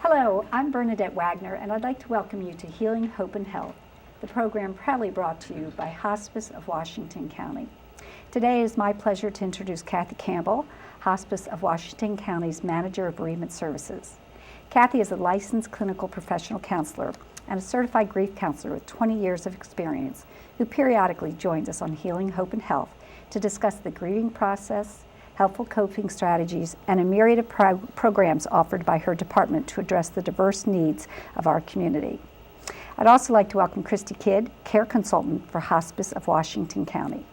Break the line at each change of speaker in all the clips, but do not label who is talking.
Hello, I'm Bernadette Wagner, and I'd like to welcome you to Healing, Hope, and Health, the program proudly brought to you by Hospice of Washington County. Today it is my pleasure to introduce Kathy Campbell, Hospice of Washington County's Manager of Bereavement Services. Kathy is a licensed clinical professional counselor and a certified grief counselor with 20 years of experience who periodically joins us on Healing, Hope, and Health to discuss the grieving process, helpful coping strategies, and a myriad of programs offered by her department to address the diverse needs of our community. I'd also like to welcome Christy Kidd, Care Consultant for Hospice of Washington County.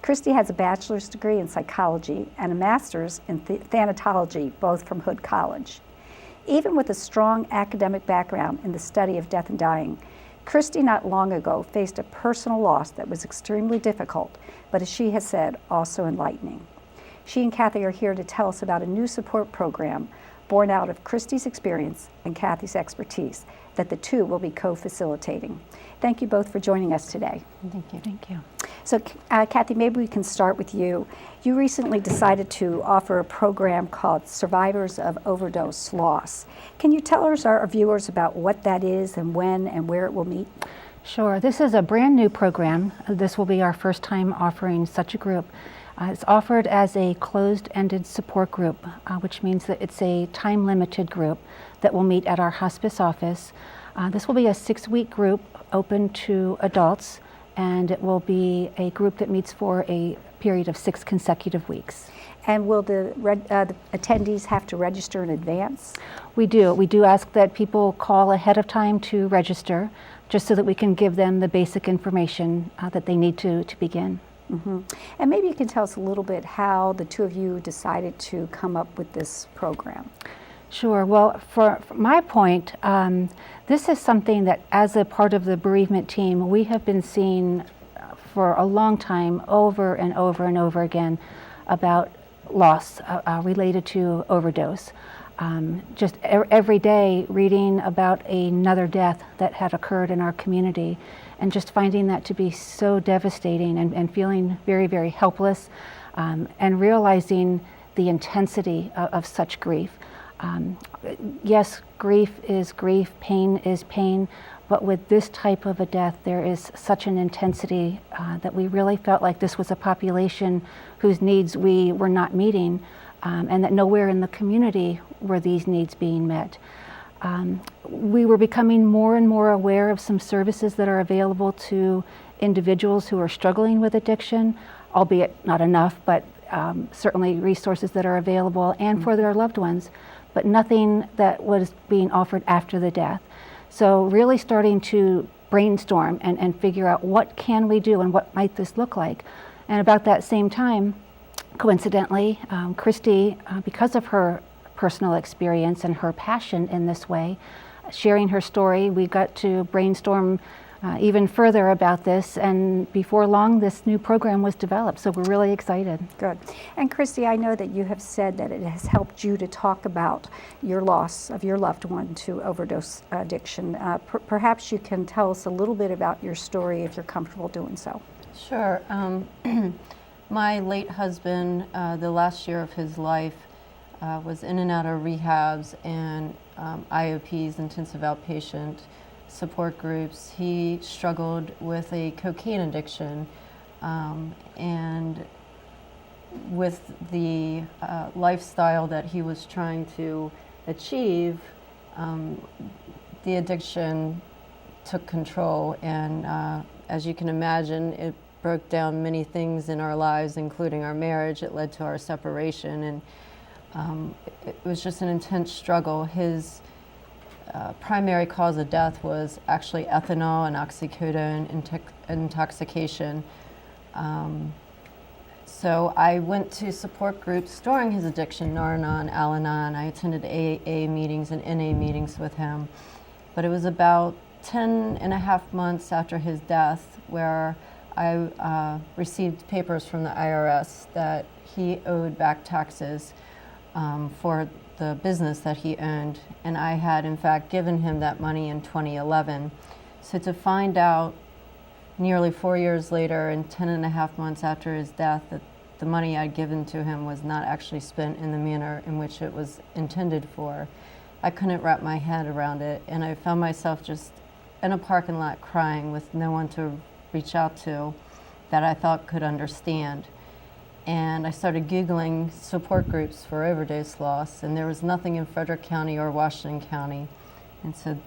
Christy has a bachelor's degree in psychology and a master's in thanatology, both from Hood College. Even with a strong academic background in the study of death and dying, Christy not long ago faced a personal loss that was extremely difficult, but as she has said, also enlightening. She and Kathy are here to tell us about a new support program born out of Christy's experience and Kathy's expertise that the two will be co-facilitating. Thank you both for joining us today.
Thank you. Thank you.
So, Kathy, maybe we can start with you. You recently decided to offer a program called Survivors of Overdose Loss. Can you tell us, our viewers, about what that is and when and where it will meet?
Sure. This is a brand new program. This will be our first time offering such a group. It's offered as a closed-ended support group, which means that it's a time-limited group that will meet at our hospice office. This will be a 6-week group open to adults, and it will be a group that meets for a period of 6 consecutive weeks.
And will the attendees have to register in advance?
We do. We do ask that people call ahead of time to register, just so that we can give them the basic information that they need to begin.
Mm-hmm. And maybe you can tell us a little bit how the two of you decided to come up with this program.
Sure. Well, for my point, this is something that as a part of the bereavement team, we have been seeing for a long time over and over and over again about loss related to overdose. Just every day reading about another death that had occurred in our community, and just finding that to be so devastating and feeling very, very helpless, and realizing the intensity of such grief. Yes, grief is grief, pain is pain, but with this type of a death, there is such an intensity that we really felt like this was a population whose needs we were not meeting, and that nowhere in the community were these needs being met. We were becoming more and more aware of some services that are available to individuals who are struggling with addiction, albeit not enough, but certainly resources that are available, and for their loved ones, but nothing that was being offered after the death. So really starting to brainstorm and figure out what can we do and what might this look like. And about that same time, coincidentally, Christy, because of her personal experience and her passion in this way, sharing her story, we got to brainstorm even further about this, and before long this new program was developed, so we're really excited.
Good. And Christy, I know that you have said that it has helped you to talk about your loss of your loved one to overdose addiction. Perhaps you can tell us a little bit about your story if you're comfortable doing so.
Sure. My late husband, the last year of his life, was in and out of rehabs and IOPs, intensive outpatient support groups. He struggled with a cocaine addiction, and with the lifestyle that he was trying to achieve, the addiction took control, and as you can imagine, it broke down many things in our lives, including our marriage. It led to our separation, and it was just an intense struggle. His primary cause of death was actually ethanol and oxycodone intoxication. So I went to support groups during his addiction, Nar-Anon, Al-Anon. I attended AA meetings and NA meetings with him. But it was about 10.5 months after his death where I received papers from the IRS that he owed back taxes for the business that he owned, and I had in fact given him that money in 2011. So to find out nearly 4 years later and 10.5 months after his death that the money I'd given to him was not actually spent in the manner in which it was intended for, I couldn't wrap my head around it, and I found myself just in a parking lot crying with no one to reach out to that I thought could understand. And I started Googling support groups for overdose loss, and there was nothing in Frederick County or Washington County. And so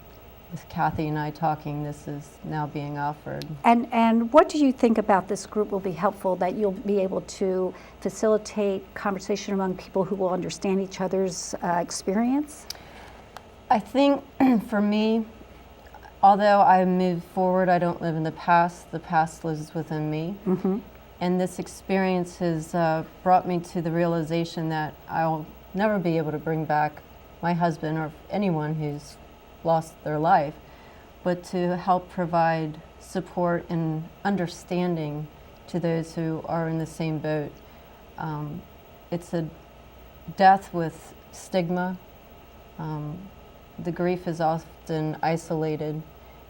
with Kathy and I talking, this is now being offered.
And what do you think about this group will be helpful, that you'll be able to facilitate conversation among people who will understand each other's experience?
I think for me, although I move forward, I don't live in the past lives within me.
Mm-hmm.
And this experience has brought me to the realization that I'll never be able to bring back my husband or anyone who's lost their life, but to help provide support and understanding to those who are in the same boat. It's a death with stigma. The grief is often isolated,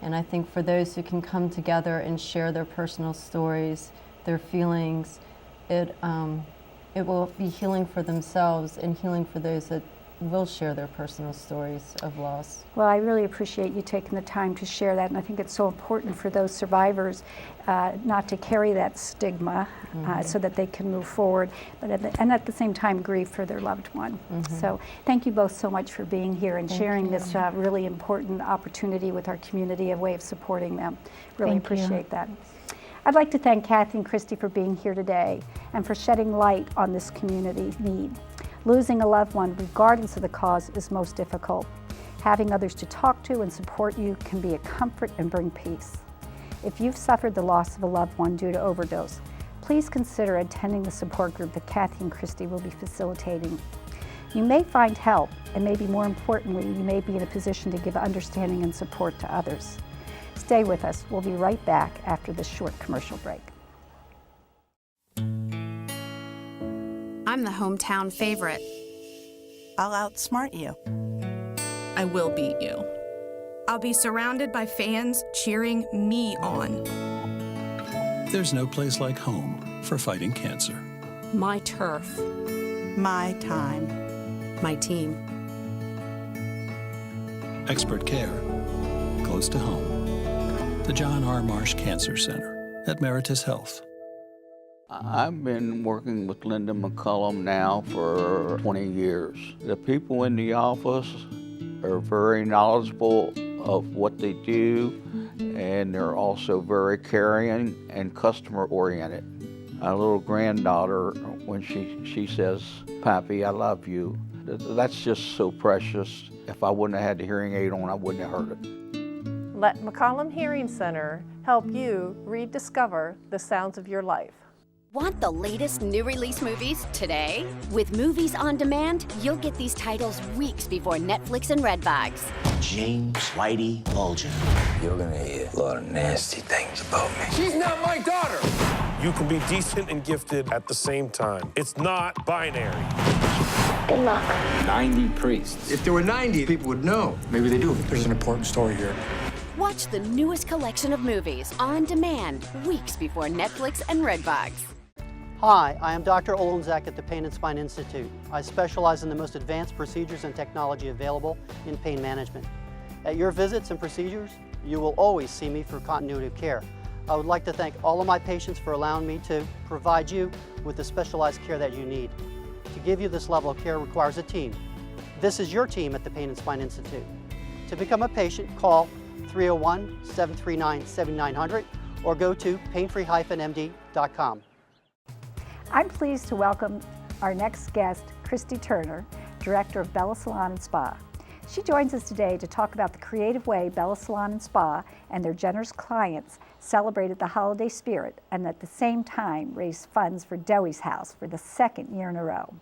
and I think for those who can come together and share their personal stories, their feelings, it will be healing for themselves and healing for those that will share their personal stories of loss.
Well, I really appreciate you taking the time to share that, and I think it's so important for those survivors not to carry that stigma, so that they can move forward, but at the same time grieve for their loved one. So thank you both so much for being here and sharing this really important opportunity with our community, a way of supporting them. Really appreciate that. I'd like to thank Kathy and Christy for being here today and for shedding light on this community need. Losing a loved one, regardless of the cause, is most difficult. Having others to talk to and support you can be a comfort and bring peace. If you've suffered the loss of a loved one due to overdose, please consider attending the support group that Kathy and Christy will be facilitating. You may find help, and maybe more importantly, you may be in a position to give understanding and support to others. Stay with us. We'll be right back after this short commercial break.
I'm the hometown favorite.
I'll outsmart you.
I will beat you.
I'll be surrounded by fans cheering me on.
There's no place like home for fighting cancer.
My turf.
My time.
My team.
Expert care, close to home. The John R. Marsh Cancer Center at Meritus Health.
I've been working with Linda McCullum now for 20 years. The people in the office are very knowledgeable of what they do, and they're also very caring and customer-oriented. Our little granddaughter, when she says, "Pappy, I love you," that's just so precious. If I wouldn't have had the hearing aid on, I wouldn't have heard it.
Let McCollum Hearing Center help you rediscover the sounds of your life.
Want the latest new release movies today? With Movies on Demand, you'll get these titles weeks before Netflix and Redbox.
James Whitey Bulger.
You're gonna hear a lot of nasty things about me.
She's not my daughter! You can be decent and gifted at the same time. It's not binary.
Good luck. 90 priests.
If there were 90, people would know.
Maybe they do.
There's an important story here.
Watch the newest collection of movies on demand weeks before Netflix and Redbox.
Hi, I am Dr. Olenzak at the Pain and Spine Institute. I specialize in the most advanced procedures and technology available in pain management. At your visits and procedures, you will always see me for continuity of care. I would like to thank all of my patients for allowing me to provide you with the specialized care that you need. To give you this level of care requires a team. This is your team at the Pain and Spine Institute. To become a patient, call 301-739-7900 or go to painfree-md.com.
I'm pleased to welcome our next guest, Christy Turner, Director of Bella Salon and Spa. She joins us today to talk about the creative way Bella Salon and Spa and their generous clients celebrated the holiday spirit and at the same time raised funds for Dewey's House for the second year in a row.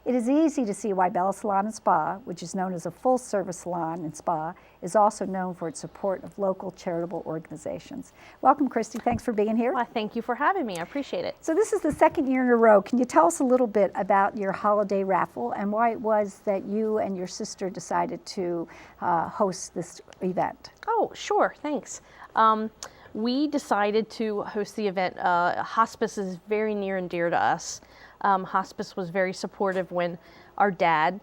It is easy to see why Bella Salon and Spa, which is known as a full-service salon and spa, is also known for its support of local charitable organizations. Welcome, Christy. Thanks for being here.
Well, thank you for having me. I appreciate it.
So this is the second year in a row. Can you tell us a little bit about your holiday raffle and why it was that you and your sister decided to host this event?
Oh, sure. Thanks. We decided to host the event. Hospice is very near and dear to us. Hospice was very supportive when our dad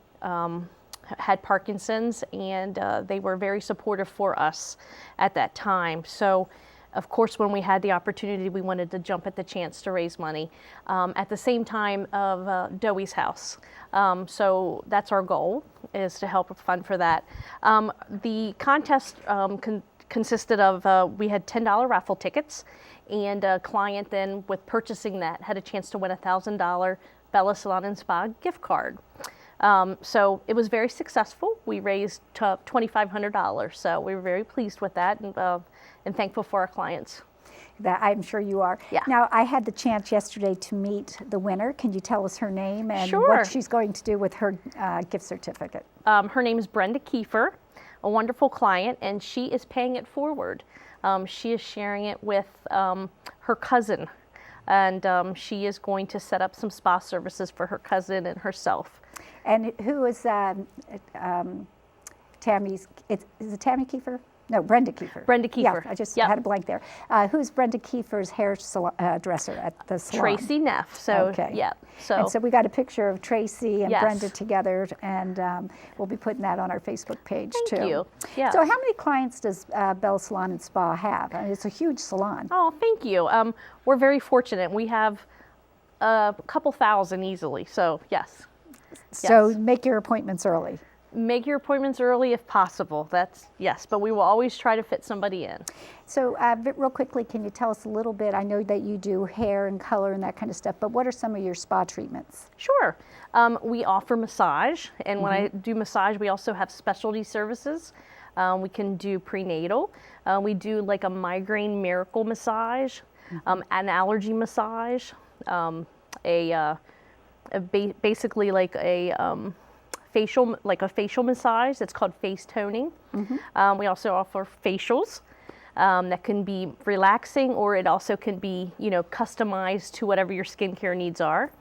had Parkinson's, and they were very supportive for us at that time. So, of course, when we had the opportunity, we wanted to jump at the chance to raise money at the same time of Dewey's House. So that's our goal, is to help fund for that. The contest consisted of, we had $10 raffle tickets, and a client then, with purchasing that, had a chance to win a $1,000 Bella Salon and Spa gift card. So it was very successful. We raised $2,500, so we were very pleased with that, and thankful for our clients.
That I'm sure you are.
Yeah.
Now, I had the chance yesterday to meet the winner. Can you tell us her name and
Sure.
what she's going to do with her gift certificate?
Her name is Brenda Kiefer, a wonderful client, and she is paying it forward. She is sharing it with her cousin, and she is going to set up some spa services for her cousin and herself.
And who is Tammy's? Is it Tammy Kiefer? No, Brenda Kiefer.
Brenda Kiefer.
Yeah, I just
Yep.
had a blank there. Who's Brenda Kiefer's dresser at the salon?
Tracy Neff. So,
okay.
yeah.
And so we got a picture of Tracy and
Yes.
Brenda together, and we'll be putting that on our Facebook page too.
Thank you. Yeah.
So how many clients does Bella Salon and Spa have? I mean, it's a huge salon.
Oh, thank you. We're very fortunate. We have a couple thousand easily. So, yes.
So
Yes.
make your appointments early.
Make your appointments early if possible. That's yes, but we will always try to fit somebody in.
So real quickly, can you tell us a little bit? I know that you do hair and color and that kind of stuff, but what are some of your spa treatments?
Sure. We offer massage, and when I do massage, we also have specialty services. We can do prenatal. We do like a migraine miracle massage, an allergy massage, basically like a facial massage. It's called face toning. We also offer facials that can be relaxing, or it also can be, customized to whatever your skincare needs are.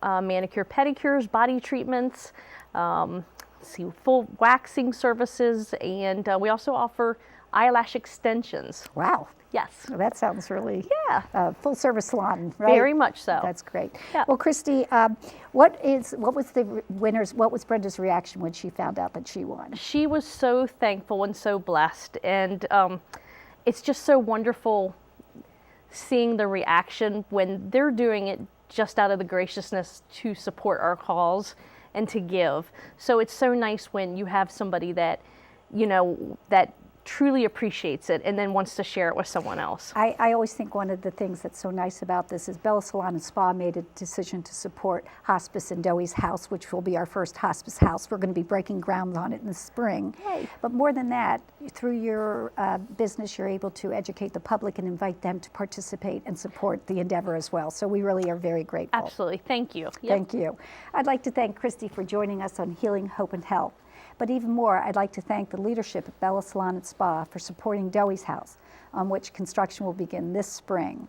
Manicure, pedicures, body treatments, full waxing services, and we also offer eyelash extensions.
Wow.
Yes.
Well, that sounds really full service salon, right?
Very much so.
That's great.
Yeah.
Well, Christy, what was Brenda's reaction when she found out that she won?
She was so thankful and so blessed, and it's just so wonderful seeing the reaction when they're doing it just out of the graciousness to support our cause and to give. So it's so nice when you have somebody that, that truly appreciates it and then wants to share it with someone else.
I always think one of the things that's so nice about this is Bella Salon and Spa made a decision to support hospice in Dewey's House, which will be our first hospice house. We're going to be breaking ground on it in the spring.
Yay.
But more than that, through your business, you're able to educate the public and invite them to participate and support the endeavor as well. So we really are very grateful.
Absolutely. Thank you. Yep.
Thank you. I'd like to thank Christy for joining us on Healing, Hope, and Health. But even more, I'd like to thank the leadership at Bella Salon and Spa for supporting Dewey's House, on which construction will begin this spring.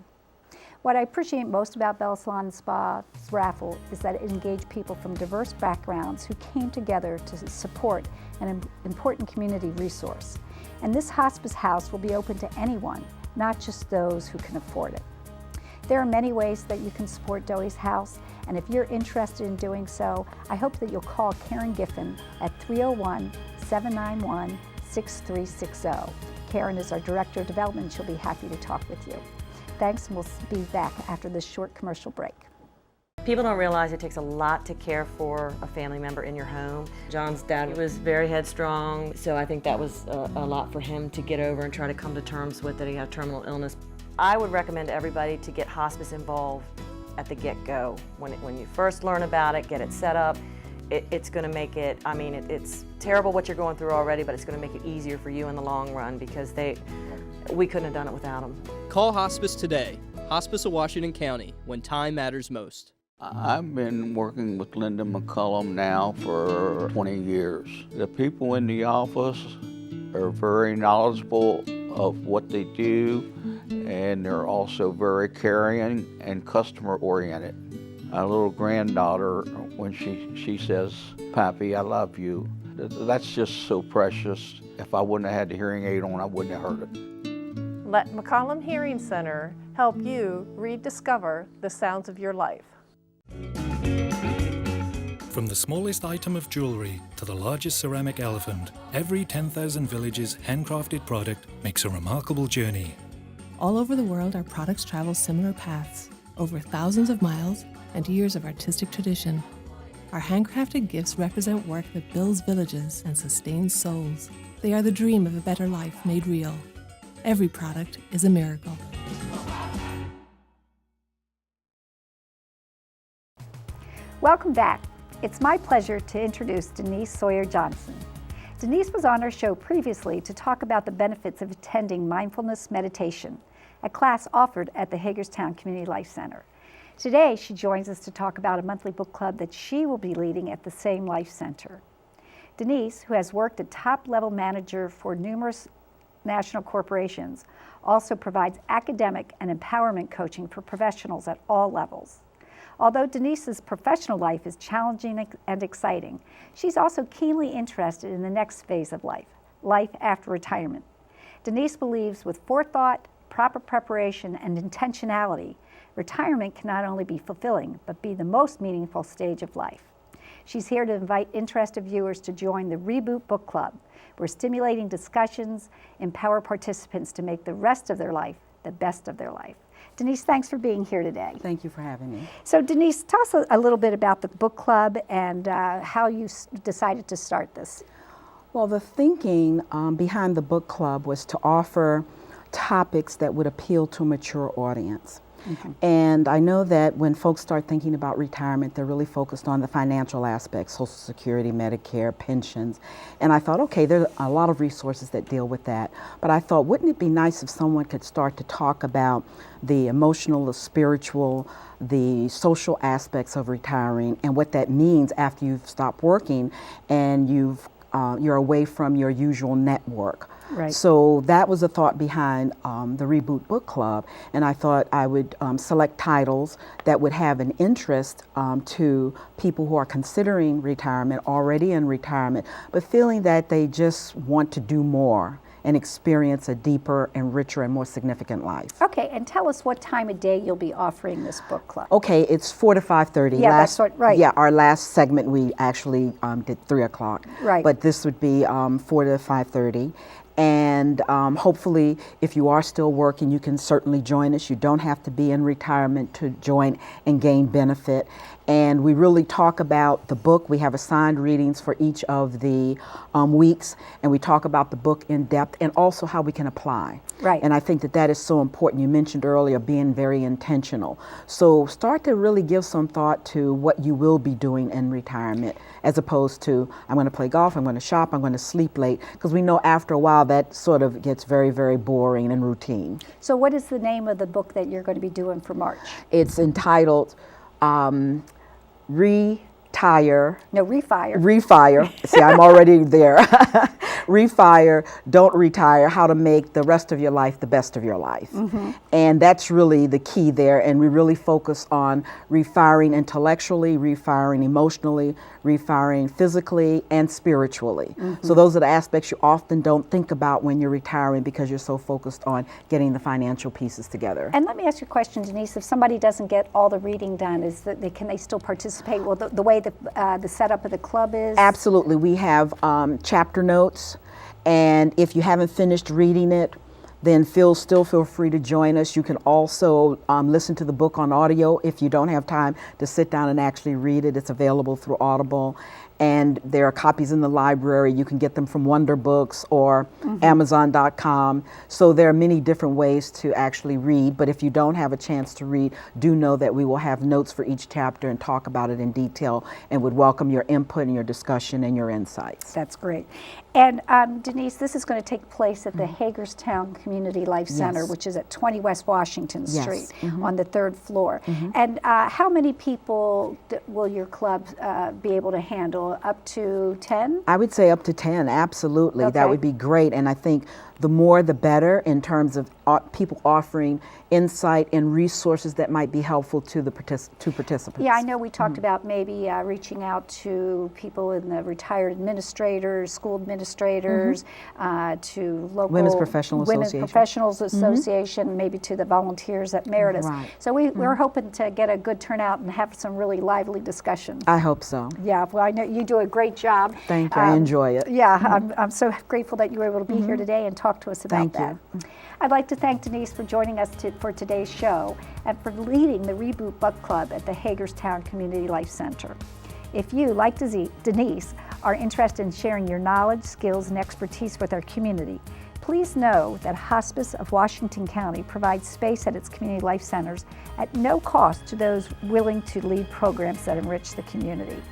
What I appreciate most about Bella Salon and Spa's raffle is that it engaged people from diverse backgrounds who came together to support an important community resource. And this hospice house will be open to anyone, not just those who can afford it. There are many ways that you can support Dewey's House, and if you're interested in doing so, I hope that you'll call Karen Giffen at 301-791-6360. Karen is our Director of Development. She'll be happy to talk with you. Thanks, and we'll be back after this short commercial break.
People don't realize it takes a lot to care for a family member in your home. John's dad was very headstrong, so I think that was a lot for him to get over and try to come to terms with that he had terminal illness. I would recommend everybody to get hospice involved at the get-go. When you first learn about it, get it set up, it's going to make it, it's terrible what you're going through already, but it's going to make it easier for you in the long run because we couldn't have done it without them.
Call Hospice today. Hospice of Washington County, when time matters most.
I've been working with Linda McCullum now for 20 years. The people in the office are very knowledgeable of what they do, and they're also very caring and customer-oriented. My little granddaughter, when she says, "Pappy, I love you," that's just so precious. If I wouldn't have had the hearing aid on, I wouldn't have heard it.
Let McCollum Hearing Center help you rediscover the sounds of your life.
From the smallest item of jewelry to the largest ceramic elephant, every 10,000 villages handcrafted product makes a remarkable journey.
All over the world, our products travel similar paths, over thousands of miles and years of artistic tradition. Our handcrafted gifts represent work that builds villages and sustains souls. They are the dream of a better life made real. Every product is a miracle.
Welcome back. It's my pleasure to introduce Denise Sawyer Johnson. Denise was on our show previously to talk about the benefits of attending mindfulness meditation, a class offered at the Hagerstown Community Life Center. Today, she joins us to talk about a monthly book club that she will be leading at the same Life Center. Denise, who has worked a top-level manager for numerous national corporations, also provides academic and empowerment coaching for professionals at all levels. Although Denise's professional life is challenging and exciting, she's also keenly interested in the next phase of life, life after retirement. Denise believes with forethought, proper preparation, and intentionality, retirement can not only be fulfilling, but be the most meaningful stage of life. She's here to invite interested viewers to join the Reboot Book Club, where stimulating discussions empower participants to make the rest of their life the best of their life. Denise, thanks for being here today.
Thank you for having me.
So Denise, tell us a little bit about the book club and how you decided to start this.
Well, the thinking behind the book club was to offer topics that would appeal to a mature audience. And I know that when folks start thinking about retirement, they're really focused on the financial aspects, Social Security, Medicare, pensions. And I thought, okay, there are a lot of resources that deal with that. But I thought, wouldn't it be nice if someone could start to talk about the emotional, the spiritual, the social aspects of retiring and what that means after you've stopped working and you're away from your usual network.
Right.
So that was a thought behind the Reboot Book Club, and I thought I would select titles that would have an interest to people who are considering retirement, already in retirement, but feeling that they just want to do more and experience a deeper and richer and more significant life.
Okay, and tell us what time of day you'll be offering this book club.
Okay, it's 4 to 5:30.
Yeah, that's what, right.
Yeah, our last segment we actually did 3 o'clock.
Right.
But this would be 4 to 5:30. And hopefully, if you are still working, you can certainly join us. You don't have to be in retirement to join and gain benefit. And we really talk about the book. We have assigned readings for each of the weeks, and we talk about the book in depth and also how we can apply.
Right.
And I think that that is so important. You mentioned earlier being very intentional. So start to really give some thought to what you will be doing in retirement, as opposed to, I'm going to play golf, I'm going to shop, I'm going to sleep late, because we know after a while that sort of gets very, very boring and routine.
So what is the name of the book that you're going to be doing for March?
It's entitled Refire. See, I'm already there. Refire, don't retire, how to make the rest of your life the best of your life. And that's really the key there. And we really focus on refiring intellectually, refiring emotionally, refiring physically and spiritually. So those are the aspects you often don't think about when you're retiring because you're so focused on getting the financial pieces together.
And let me ask you a question, Denise. If somebody doesn't get all the reading done, can they still participate? Well, the way the setup of the club is?
Absolutely. We have chapter notes, and if you haven't finished reading it, then still feel free to join us. You can also listen to the book on audio if you don't have time to sit down and actually read it. It's available through Audible. And there are copies in the library. You can get them from Wonder Books or Amazon.com. So there are many different ways to actually read. But if you don't have a chance to read, do know that we will have notes for each chapter and talk about it in detail and would welcome your input and your discussion and your insights.
That's great. And Denise, this is going to take place at the Hagerstown Community Life Center, which is at 20 West Washington Street on the 3rd floor. And how many people will your club be able to handle? Up to 10?
I would say up to 10, absolutely.
Okay.
That would be great. And I think the more the better in terms of people offering insight and resources that might be helpful to the participants.
Yeah, I know we talked about maybe reaching out to people in the retired administrators, school administrators, administrators, to local
Women's Professional
Association, maybe to the volunteers at Meritus.
Right.
So we're hoping to get a good turnout and have some really lively discussions.
I hope so.
Yeah, well, I know you do a great job.
Thank you. I enjoy it.
Yeah, I'm so grateful that you were able to be here today and talk to us about that.
Thank you.
I'd like to thank Denise for joining us for today's show and for leading the Reboot Book Club at the Hagerstown Community Life Center. If you, like Denise, are interested in sharing your knowledge, skills, and expertise with our community, please know that Hospice of Washington County provides space at its community life centers at no cost to those willing to lead programs that enrich the community.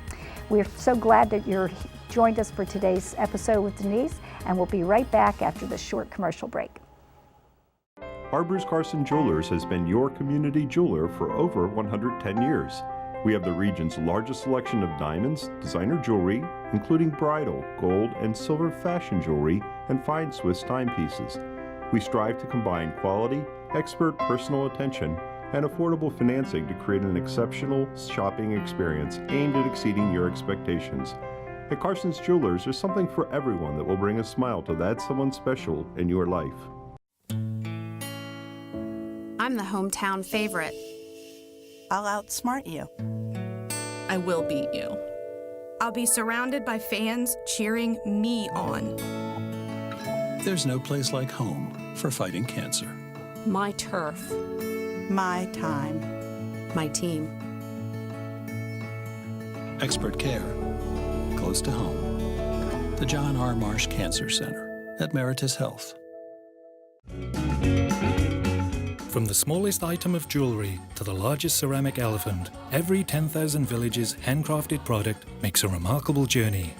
We're so glad that you're joined us for today's episode with Denise, and we'll be right back after this short commercial break.
Arbors Carson Jewelers has been your community jeweler for over 110 years. We have the region's largest selection of diamonds, designer jewelry, including bridal, gold, and silver fashion jewelry, and fine Swiss timepieces. We strive to combine quality, expert personal attention, and affordable financing to create an exceptional shopping experience aimed at exceeding your expectations. At Carson's Jewelers, there's something for everyone that will bring a smile to that someone special in your life.
I'm the hometown favorite.
I'll outsmart you.
I will beat you.
I'll be surrounded by fans cheering me on.
There's no place like home for fighting cancer.
My turf.
My time.
My team.
Expert care, close to home. The John R. Marsh Cancer Center at Meritus Health.
From the smallest item of jewelry to the largest ceramic elephant, every 10,000 villages handcrafted product makes a remarkable journey.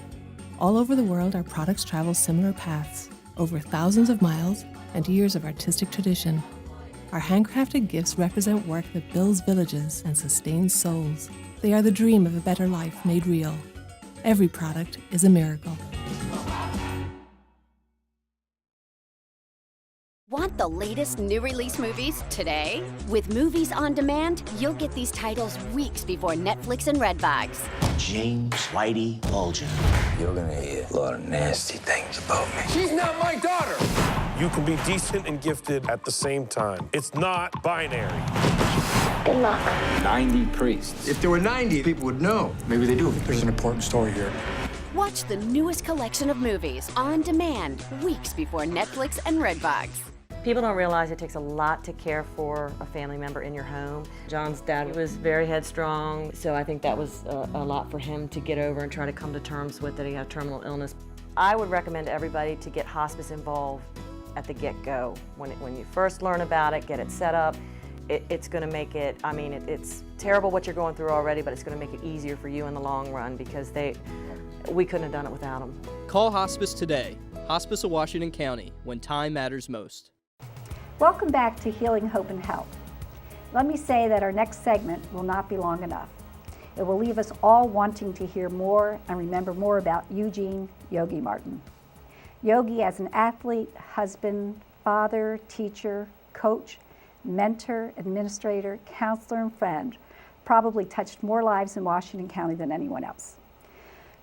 All over the world, our products travel similar paths, over thousands of miles and years of artistic tradition. Our handcrafted gifts represent work that builds villages and sustains souls. They are the dream of a better life made real. Every product is a miracle.
Want the latest new release movies today? With Movies on Demand, you'll get these titles weeks before Netflix and Redbox.
James Whitey Bulger.
You're gonna hear a lot of nasty things about me.
She's not my daughter. You can be decent and gifted at the same time. It's not binary.
Good luck.
90 priests.
If there were 90, people would know. Maybe they do. There's an important story here.
Watch the newest collection of movies on demand weeks before Netflix and Redbox.
People don't realize it takes a lot to care for a family member in your home. John's dad was very headstrong, so I think that was a lot for him to get over and try to come to terms with that he had terminal illness. I would recommend everybody to get hospice involved at the get-go. When you first learn about it, get it set up, it's going to make it, I mean, it's terrible what you're going through already, but it's going to make it easier for you in the long run because we couldn't have done it without them.
Call Hospice today. Hospice of Washington County, when time matters most.
Welcome back to Healing, Hope, and Health. Let me say that our next segment will not be long enough. It will leave us all wanting to hear more and remember more about Eugene Yogi Martin. Yogi, as an athlete, husband, father, teacher, coach, mentor, administrator, counselor, and friend, probably touched more lives in Washington County than anyone else.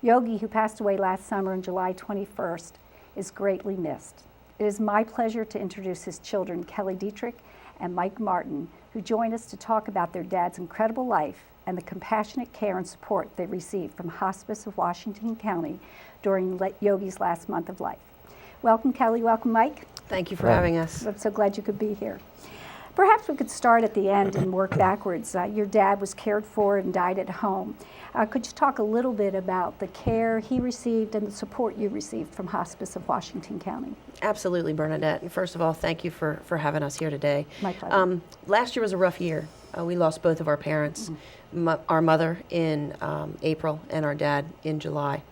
Yogi, who passed away last summer on July 21st, is greatly missed. It is my pleasure to introduce his children, Kelly Dietrich and Mike Martin, who join us to talk about their dad's incredible life and the compassionate care and support they received from Hospice of Washington County during Yogi's last month of life. Welcome, Kelly. Welcome, Mike.
Thank you for having us.
I'm so glad you could be here. Perhaps we could start at the end and work backwards. Your dad was cared for and died at home. Could you talk a little bit about the care he received and the support you received from Hospice of Washington County?
Absolutely, Bernadette. And first of all, thank you for having us here today.
My pleasure.
Last year was a rough year. We lost both of our parents, our mother in April and our dad in July.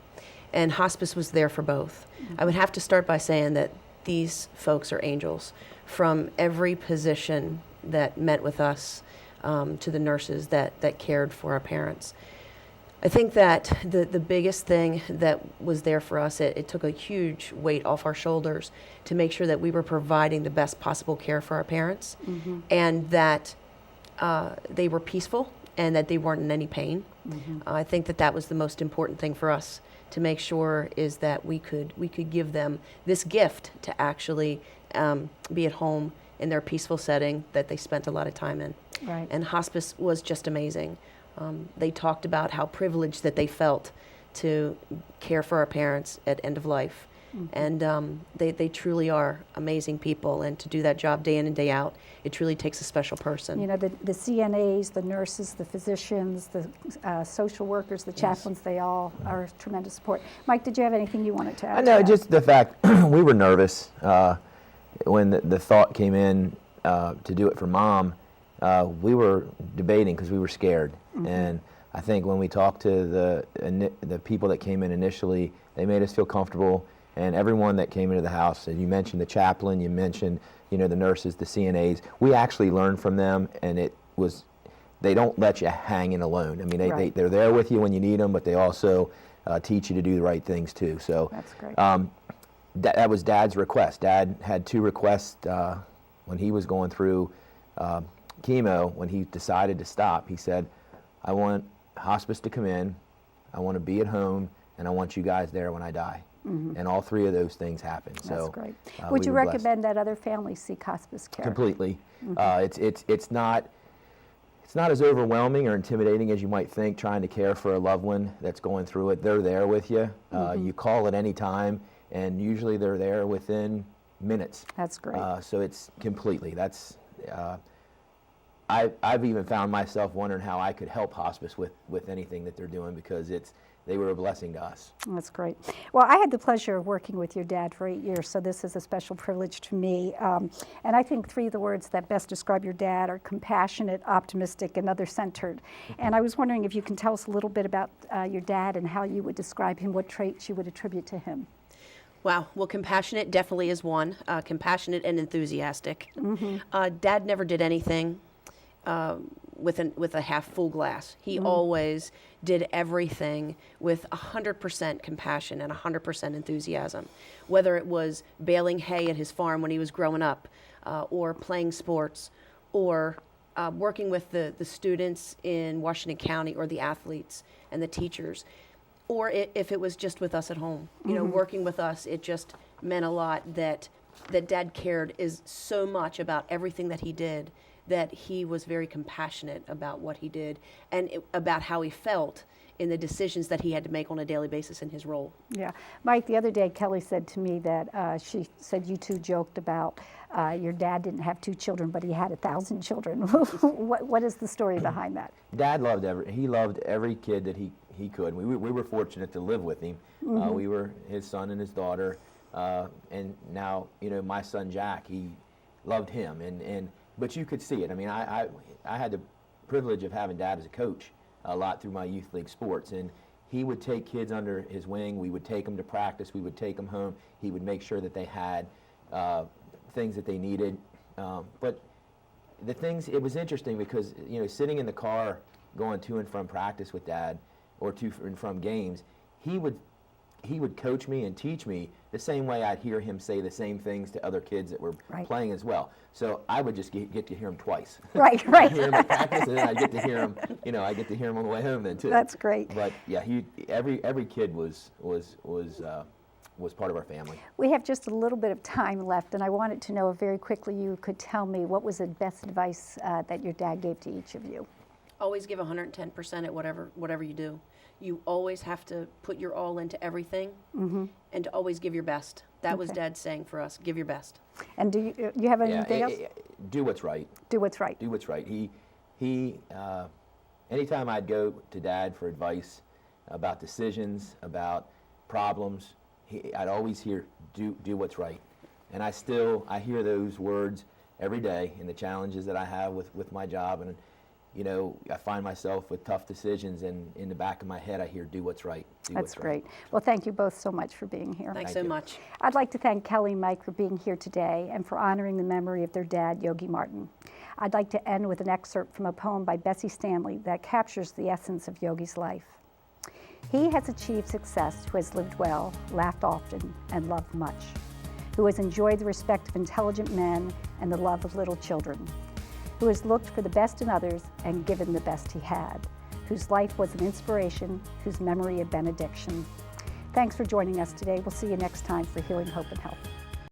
And Hospice was there for both. I would have to start by saying that these folks are angels. From every position that met with us to the nurses that cared for our parents. I think that the biggest thing that was there for us, it took a huge weight off our shoulders to make sure that we were providing the best possible care for our parents and that they were peaceful and that they weren't in any pain. I think that was the most important thing for us to make sure is that we could give them this gift to actually be at home in their peaceful setting that they spent a lot of time in.
Right.
And hospice was just amazing. They talked about how privileged that they felt to care for our parents at end of life. And they truly are amazing people, and to do that job day in and day out, it truly takes a special person.
You know, the CNAs, the nurses, the physicians, the social workers, the chaplains, they all are tremendous support. Mike, did you have anything you wanted to add?
I know, just the fact we were nervous when the thought came in to do it for Mom. We were debating because we were scared. And I think when we talked to the people that came in initially, they made us feel comfortable. And everyone that came into the house, and you mentioned the chaplain, you mentioned, you know, the nurses, the CNAs, we actually learned from them, and they don't let you hang in alone. I mean, they're there with you when you need them, but they also teach you to do the right things too. So
that's great.
That was Dad's request. Dad had 2 requests when he was going through chemo. When he decided to stop, he said, I want hospice to come in, I want to be at home, and I want you guys there when I die. And all 3 of those things happened.
That's
so
great. Would you recommend that other families seek hospice care?
Completely. It's not as overwhelming or intimidating as you might think trying to care for a loved one that's going through it. They're there with you. You call at any time, and usually they're there within minutes.
That's great.
So it's completely. I've even found myself wondering how I could help hospice with anything that they're doing, because they were a blessing to us.
That's great. Well, I had the pleasure of working with your dad for 8 years, so this is a special privilege to me. And I think 3 of the words that best describe your dad are compassionate, optimistic, and other-centered. And I was wondering if you can tell us a little bit about your dad and how you would describe him, what traits you would attribute to him.
Wow. Well, compassionate definitely is one. Compassionate and enthusiastic. Dad never did anything with a half full glass. He always did everything with 100% compassion and 100% enthusiasm. Whether it was baling hay at his farm when he was growing up, or playing sports, or working with the students in Washington County, or the athletes and the teachers, or if it was just with us at home. You know, working with us, it just meant a lot that Dad cared so much about everything that he did, that he was very compassionate about what he did and about how he felt in the decisions that he had to make on a daily basis in his role.
Yeah. Mike, the other day Kelly said to me that she said you 2 joked about your dad didn't have 2 children, but he had 1,000 children. What is the story behind that?
Dad loved every kid that he could. We were fortunate to live with him. We were his son and his daughter, and now, you know, my son Jack, he loved him, but you could see it. I mean, I had the privilege of having Dad as a coach a lot through my youth league sports, and he would take kids under his wing. We would take them to practice. We would take them home. He would make sure that they had things that they needed. But the things, it was interesting because, you know, sitting in the car going to and from practice with Dad, or to and from games, he would coach me and teach me the same way I'd hear him say the same things to other kids that were playing as well. So I would just get to hear him twice.
Right.
I'd hear him at practice, and then I get to hear him. You know, I get to hear him on the way home then too.
That's great.
But yeah, every kid was part of our family.
We have just a little bit of time left, and I wanted to know if very quickly you could tell me what was the best advice that your dad gave to each of you.
Always give 110% at whatever you do. You always have to put your all into everything, and to always give your best. That was Dad's saying for us: give your best.
And do you have anything else?
Do what's right.
Do what's right.
Do what's right. He anytime I'd go to Dad for advice about decisions, about problems, I'd always hear, do what's right. And I hear those words every day in the challenges that I have with my job. And you know, I find myself with tough decisions, and in the back of my head I hear, do what's right.
That's great. Well, thank you both so much for being here.
Thanks so much.
I'd like to thank Kelly and Mike for being here today and for honoring the memory of their dad, Yogi Martin. I'd like to end with an excerpt from a poem by Bessie Stanley that captures the essence of Yogi's life. He has achieved success who has lived well, laughed often, and loved much, who has enjoyed the respect of intelligent men and the love of little children, who has looked for the best in others and given the best he had, whose life was an inspiration, whose memory a benediction, Thanks for joining us today. We'll see you next time for Healing, Hope, and Health.